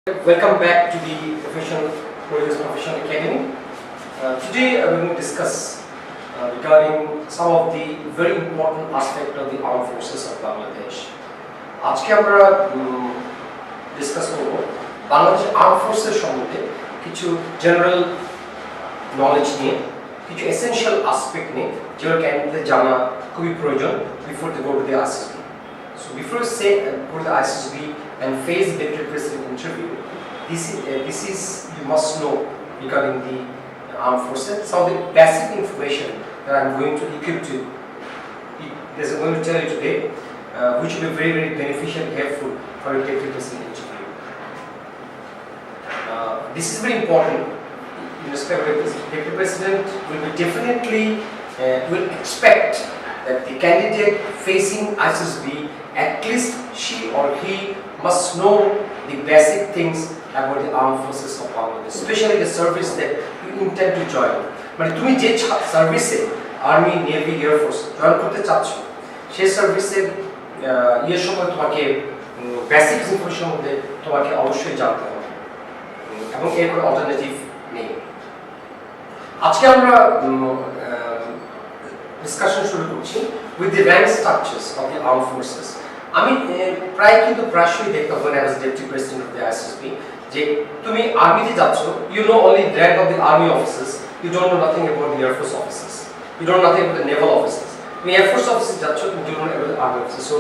Welcome back to the Professional Academy. Today we will discuss regarding some of the very important aspects of the armed forces of Bangladesh. আজকে আমরা discuss করব Bangladesh arm ফোর্সের সম্বন্ধে কিছু general knowledge নিয়ে, কিছু essential aspect নিয়ে যেগুলো ক্যান্ডিডেটদের জানা খুবই প্রয়োজন before they go to the ISSB. So before you say go to the ISSB and face the deputy president interview, this is you must know regarding the armed forces. Some of the basic information that I'm going to equip to, I'm going to tell you today, which will be very beneficial and helpful for your deputy president interview. This is very important. Deputy president will be definitely will expect that the candidate facing ISSB, at least she or he must know the basic things about the armed forces of Bangladesh, especially the service that you intend to join. মানে তুমি যে সার্ভিসে army, navy, air force join করতে চাচ্ছ, সেই সার্ভিসের ইয়ের সময় তোমাকে বেসিক ইনফরমেশন মধ্যে তোমাকে অবশ্যই জানতে হবে এবং এর কোনো অল্টারনেটিভ নেই। আজকে আমরা ডিসকাশন শুরু করছি with the rank structures of the armed forces. আমি প্রায়শই দেখতাম when I was deputy president of the ISSB যে তুমি আর্মিতে যাচ্ছ, you know only the rank of the army officers, you don't know nothing about the air force officers, you don't know nothing about the naval officers. তুমি air force officers যাচ্ছ, you don't know about the army officers. So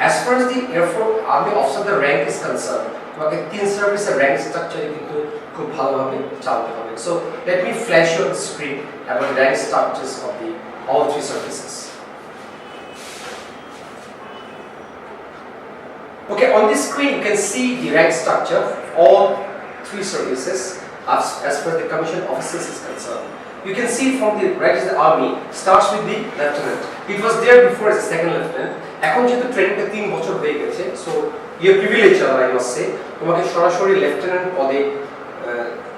as far as the air force army officer the rank is concerned, তোমাকে তিন সার্ভিসের rank structure কিন্তু খুব ভালোভাবে জানতে হবে. So let me flash you on the screen about the rank structures of the all three services. Okay, on this screen you can see the rank structure of all three services as far as the commissioned officers is concerned. You can see from the right is the army starts with the lieutenant. It was there before as a second lieutenant. এখন যেহেতু ট্রেনিংটা 3 বছর হয়ে গেছে, so your privilege I must say, তোমাকে সরাসরি lieutenant পদে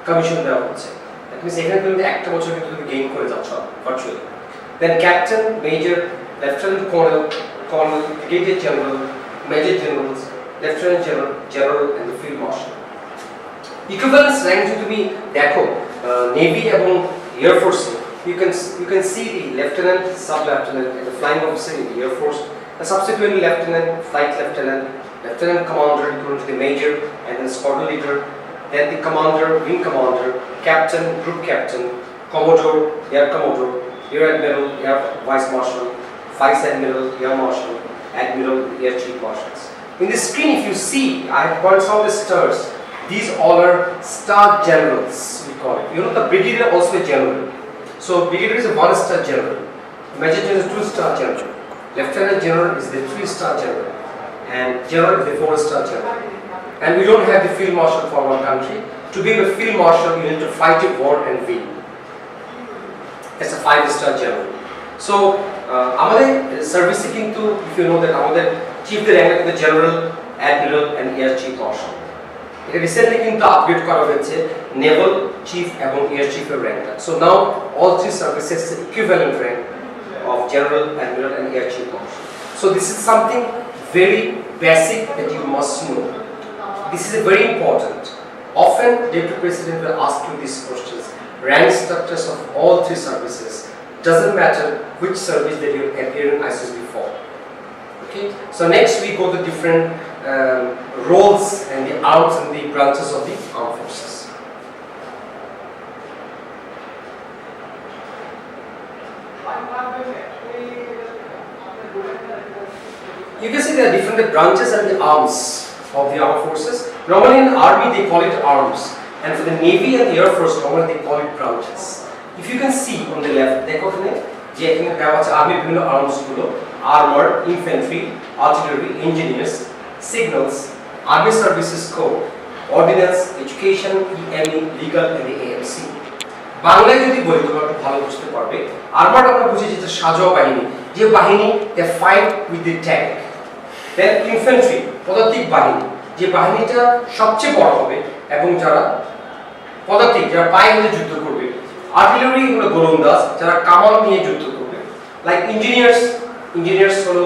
commission দেওয়া হচ্ছে। দ্যাট মিন্স এখানে তুমি একটা বছর কিন্তু তুমি গেইন করে যাচ্ছ virtually. Then captain, major, lieutenant colonel, brigadier general, major generals, lieutenant general and the field marshal. Equivalence rank যদি তুমি দেখো নেভি এবং air ফোর্সে you can see the lieutenant, sub-lieutenant and the flying officer in the air force, and subsequently lieutenant, flight lieutenant, lieutenant commander equivalent to the major, and then squadron leader, then the commander, wing commander, captain, group captain, commodore, air admiral, air vice marshal, vice admiral, air marshal, admiral, air chief marshals. In the screen if you see, I have pointed out the stars. These all are star generals, we call it. You know the brigadier also a general. So brigadier is a 1-star general, major general is a 2-star general, lieutenant general is the 3-star general, and general is the 4-star general. And we don't have the field marshal for one country. To be a field marshal you need to fight a war and win. It's a 5-star general. So আমাদের সার্ভিসে কিন্তু if you know that আমাদের চিফদের rank কিন্তু general, admiral and air chief marshal. এটা recently কিন্তু upgrade করা হয়েছে নেভাল চিফ এবং এয়ার চিফের র্যাঙ্কটা। So now all three services equivalent rank of general, admiral and air chief marshal. So this is something very basic that you must know. This is very important. Often deputy president will ask you these questions. Rank structures of all three services. Doesn't matter which service that you appear in ISSB for. Okay. So next we go to different roles and the arms and the branches of the armed forces. You can see there are different branches and the arms of the armed forces. Normally in the army they call it arms, and for the navy and the air force normally they call it branches. If you can see on the left, দেখো এখানে যে এখানে দেওয়া আছে আর্মির বিভিন্ন arms গুলো, armour, infantry, artillery, engineers, signals, army services corps, ordnance, education, EME, legal and AMC. বাংলায় যদি বলি তোমরা একটু ভালো বুঝতে পারবে। আর্মার আমরা বুঝি যেটা সাজোয়া বাহিনী, যে বাহিনী they fight with the tank. Then infantry, পদাতিক বাহিনী, যে বাহিনীটা সবচেয়ে বড় হবে এবং যারা পদাতিক, যারা পায়ে হেঁটে যুদ্ধ করবে। আর্টিলারি হলো গোলন্দাজ, যারা কামান নিয়ে যুদ্ধ করবে। লাইক ইঞ্জিনিয়ার্স হলো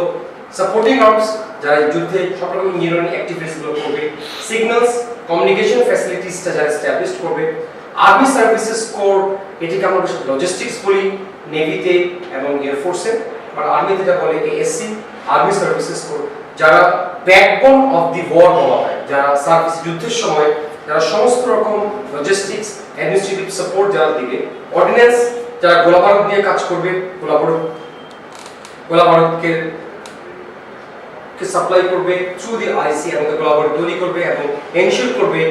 সাপোর্টিং আর্মস, যারা যুদ্ধে সব রকম ইঞ্জিনিয়ারিং অ্যাক্টিভিটিস গুলো করবে। সিগন্যালস কমিউনিকেশন ফ্যাসিলিটিসটা যারা এস্টাবলিশ করবে। আর্মি সার্ভিসেস কোর, এটিকে আমরা লজিস্টিক্স বলি নেভিতে এবং এয়ারফোর্সে, বা আর্মিতে যেটা বলে এএসসি, আর্মি সার্ভিসেস কোর, যারা ব্যাকবোন অফ দি ওয়ার বলা হয়, যারা সার্ভিস যুদ্ধের সময় যারা সমস্ত রকম লজিস্টিক্স অ্যাডমিনিস্ট্রেটিভ সাপোর্ট যারা দিবে। অর্ডিন্যান্স, যারা গোলাবারুদ নিয়ে কাজ করবে, গোলাবারুদকে সাপ্লাই করবে থ্রু দি আইসি, এবং গোলাবারুদ তৈরি করবে এবং এনশিওর করবে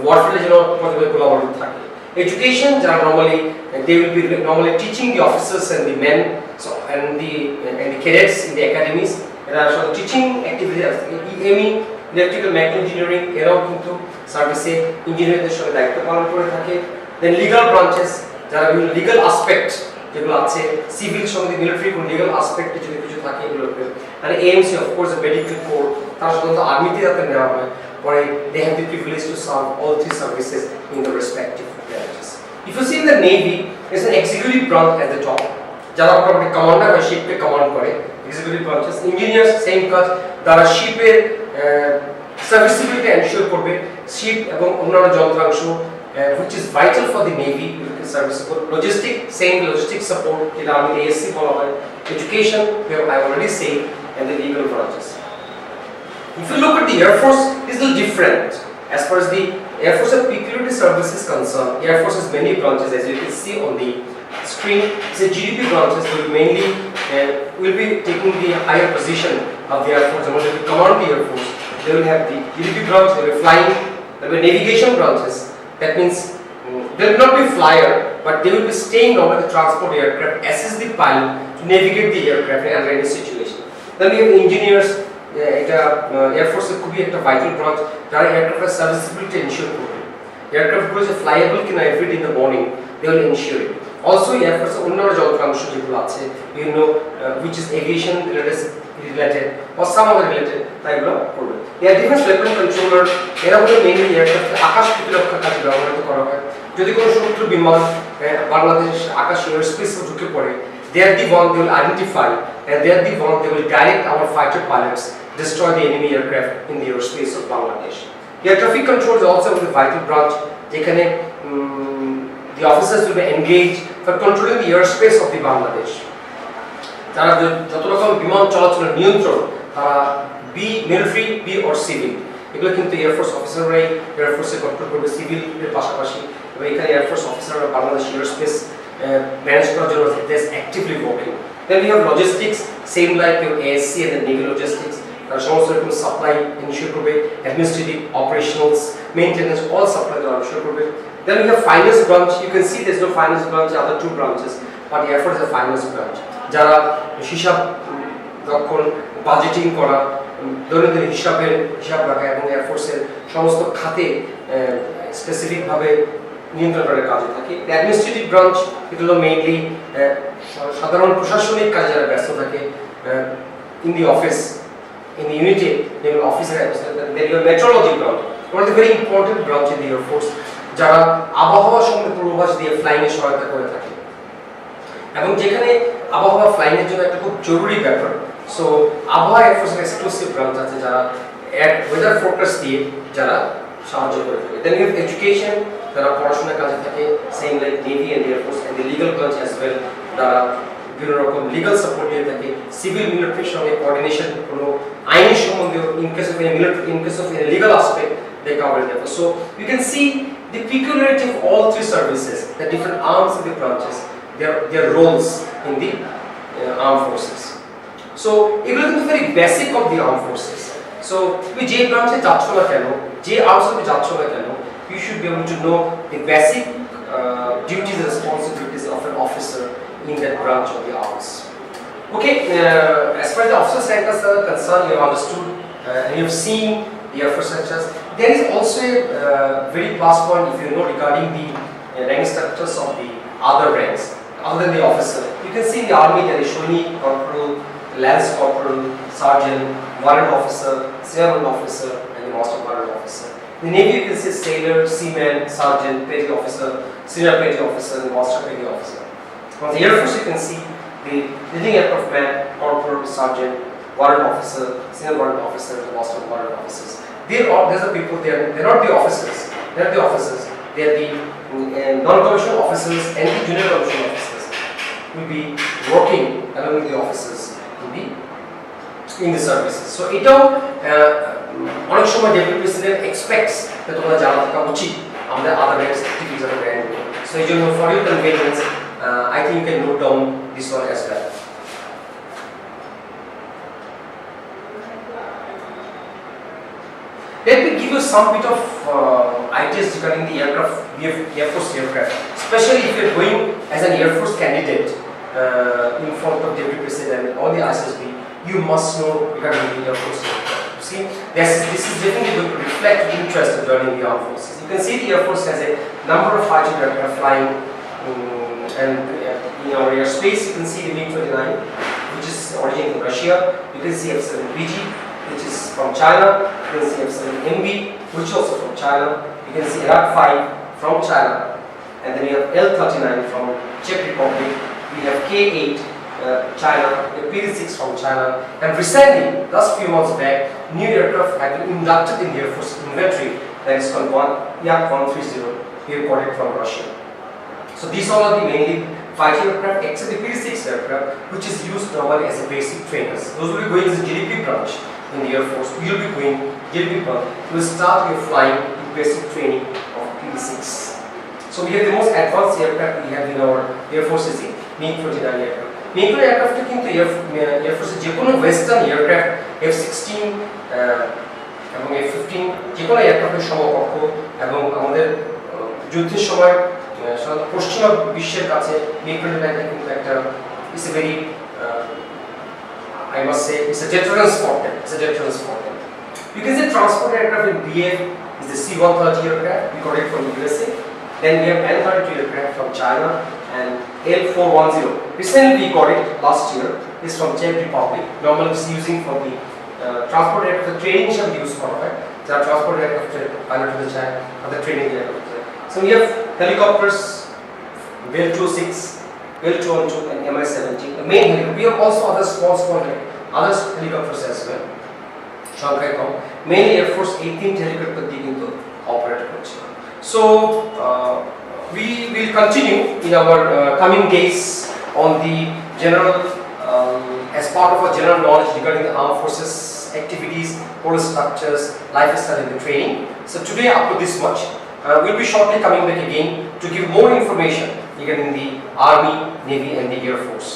ওয়ারফেয়ারে যেন পর্যায়ে গোলাবারুদ থাকে। Education, they will be normally teaching the officers and the men, and the cadets in the academies. There are some teaching activities, EME, electrical mechanical engineering, এরাও কিন্তু সার্ভিসে ইঞ্জিনিয়ারদের সঙ্গে দায়িত্ব পালন করে থাকে। Then legal branches, যারা বিভিন্ন লিগ্যাল অ্যাসপেক্ট যেগুলো আছে, সিভিল সঙ্গে মিলিটারি কোন লিগ্যাল অ্যাসপেক্ট যদি কিছু থাকে এগুলোকে, আর AMC of course medical corps, তার সাধারণত আর্মিতে যাতে নেওয়া হয়, পরে they have the privilege to serve all three services in the respective branches. If you see in the Navy, there's an executive branch at the top, যারা মোটামুটি commander বা শিপকে কমান্ড করে, এক্সিকিউটিভ ব্রাঞ্চেস। ইঞ্জিনিয়ার্স সেম কাজ, যারা শিপের সার্ভিসিবিলিটি ensure করবে, sheep এবং অন্যান্য যন্ত্রাংশ which is vital for the Navy service support. Logistic, same logistic support, যেটা আমি ASC বলা হয়। Education, I already said, and the legal branches. If you look at the Air Force, it's a little different. As far as the Air Force and peculiarity service is concerned, Air Force has many branches, as you can see on the screen. The GDP branches will mainly will be taking the higher position of the Air Force. They will command the Air Force. They will have the GDP branch, they will be flying, there will be navigation branches. That means they will not be flyer, but they will be staying over the transport aircraft, assist the pilot to navigate the aircraft in any situation. Then we have engineers. এটা air ফোর্সের খুবই একটা vital branch, যারা এয়ারক্রাফটের সার্ভিসিবিলিটি ensure করবে। এয়ারক্রাফটগুলো যে flyable কিনা every day in the morning, they will ensure it. Also air ফোর্সের অন্যান্য যন্ত্রাংশ যেগুলো আছে, বিভিন্ন which is aviation related or some other related, তাইগুলো করবে। এয়ার ডিফেন্স ওয়েপন কন্ট্রোলার, এরা হলো মেইনলি এয়ারক্রাফটের আকাশ প্রতিরক্ষা কাজে ব্যবহৃত করা হয়। যদি কোনো শত্রু বিমান বাংলাদেশ আকাশ এয়ারস্পেসে ঢুকে পড়ে, they are the one they will identify, and they are the one they will direct our fighter pilots destroy the enemy aircraft in the airspace of Bangladesh. Air traffic control is also a vital branch. যেখানে the officers will be engaged for controlling the airspace of the Bangladesh. যারা যত রকম বিমান চলাচলের নিয়ন্ত্রণ, তারা be military, be or civil, এগুলো কিন্তু এয়ারফোর্স অফিসাররাই এয়ারফোর্সে কন্ট্রোল করবে সিভিলের পাশাপাশি। এবং এখানে এয়ারফোর্স অফিসাররা বাংলাদেশ এয়ারস্পেস manage করার জন্য they are actively working. Then we have logistics, same like your ASC and the naval logistics. সমস্ত রকম সাপ্লাই এনশিওর করবে, administrative, operationals, maintenance, all supply ensure করবে। Then we have finance branch. You can see there's no finance branch, other two branches, but Air Force is a finance branch. যারা হিসাব রক্ষণ, budgeting করা, দৈনন্দিন হিসাব রাখা এবং এয়ারফোর্সের সমস্ত খাতে স্পেসিফিক ভাবে নিয়ন্ত্রণ করার কাজে থাকে। অ্যাডমিনিস্ট্রেটিভ ব্রাঞ্চ, এটা হলো মেইনলি সাধারণ প্রশাসনিক কাজে যারা ব্যস্ত থাকে, in the office, in the unit, they will officer there is a meteorology branch, one of the very important branch in the Air Force, যারা আবহাওয়া সম্বন্ধে পূর্বাভাস দিয়ে ফ্লাইং এর সহায়তা করে থাকে। এবং যেখানে আবহাওয়া ফ্লাইং এর জন্য একটা খুব জরুরি ব্যাপার, সো আবহাওয়া এয়ার ফোর্সের এক্সক্লুসিভ ব্রাঞ্চ আছে যারা ওয়েদার ফোরকাস্ট দিয়ে যারা সাহায্য করে থাকে। দেন ইউ হ্যাভ এডুকেশন, যারা পড়াশোনার কাজে থাকে, same like navy and air force, and the legal branch as well, যারা বিভিন্ন রকম লিগ্যাল সাপোর্ট দিয়ে থাকে, সিভিল মিলিটারির সঙ্গে কোঅর্ডিনেশন, কোনো আইনি সম্বন্ধে in case of a legal aspect they cover it. So you can see the peculiarity of all three services, the different arms of the branches, their roles in the armed forces. So এগুলো কিন্তু very basic of the armed forces. So তুমি যে ব্রাঞ্চে যাচ্ছ না কেন, যে আর্মসে তুমি যাচ্ছ না কেন, you should be able to know the basic duties and responsibilities of an officer in that branch of the arms. Okay, as far as the officer centers are concerned, you have understood and you have seen the Air Force centers. There is also a very plus point, if you know, regarding the rank structures of the other ranks other than the officer. You can see in the army there is Shoni, corporal, lance corporal, sergeant, warrant officer, senior warrant officer, and the master warrant officer. In the Navy you can see sailor, seaman, sergeant, petty officer, senior petty officer, and master petty officer. From the Air Force you can see the leading aircraft man, corporal, sergeant, warrant officer, senior warrant officer, and master warrant officers. There's the people there. They're not the officers. They're the officers. They're the non-commissioned officers and the junior commissioned officers will be working along with the officers in the services. So এটাও অনেক সময় deputy president expects যে তোমরা জানা থাকা উচিত আমাদের other activities of brand. So এই জন্য for your convenience I think you can note down this one as well. Let me give you some bit of ideas regarding the aircraft, Air Force aircraft, especially if you're going as an Air Force candidate in front of Deputy President or the ISSB, you must know regarding the Air Force aircraft. See, this is definitely going to reflect interest in joining the armed forces. You can see the Air Force has a number of fighter aircraft flying and in our airspace. You can see the MiG-29, which is originating from Russia. You can see F-7BG, which is from China. You can see F-7MB, which is also from China. You can see Iraq-5 from China. And then we have L-39 from Czech Republic. We have K-8 China, the PD-6 from China. And recently, just few months back, new aircraft have been inducted in the Air Force inventory. That is called Yak-130. We have got it from Russia. So these all are the mainly fighter aircraft, except the PD-6 aircraft, which is used normally as a basic trainers. Those will be going as a GDP branch in the Air Force. We will be going GDP branch. We will start your flying in basic training of PD-6. So we have the most advanced aircraft we have in our Air Force is the MiG-29 aircraft. MiG-29 aircraft কিন্তু Air Force যে কোনো western aircraft F-16 এবং F-15 যে কোনো এয়ারক্রাফটের সমকক্ষ এবং আমাদের যুদ্ধের সময় পশ্চিমা বিশ্বের কাছে MiG-29 কিন্তু একটা it's a very I must say it's a deterrence for them. It's a deterrence for them. You can say transport aircraft in BF is the C-130 aircraft. We got it from USA. Then we have N-32 aircraft from China and L-410. Recently we got it last year. It's from Czech Republic. Normally it's using for the transport aircraft. The training shall be used for it. There are transport aircraft pilot to the China or the training aircraft. So we have helicopters, Bell-26, Bell-212 and Mi-17. The main helicopter. We have also other small helicopters as well. Mainly Air Force 18 helicopter into operate. So we will continue in our coming days on the general, as part of our general knowledge regarding the armed forces activities, police structures, lifestyle and the training. So today up to this much. We'll be shortly coming back again to give more information regarding the Army, Navy and the Air Force.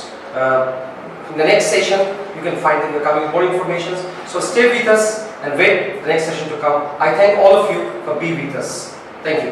In the next session, you can find that we're coming with more information. So stay with us and wait for the next session to come. I thank all of you for being with us. Thank you.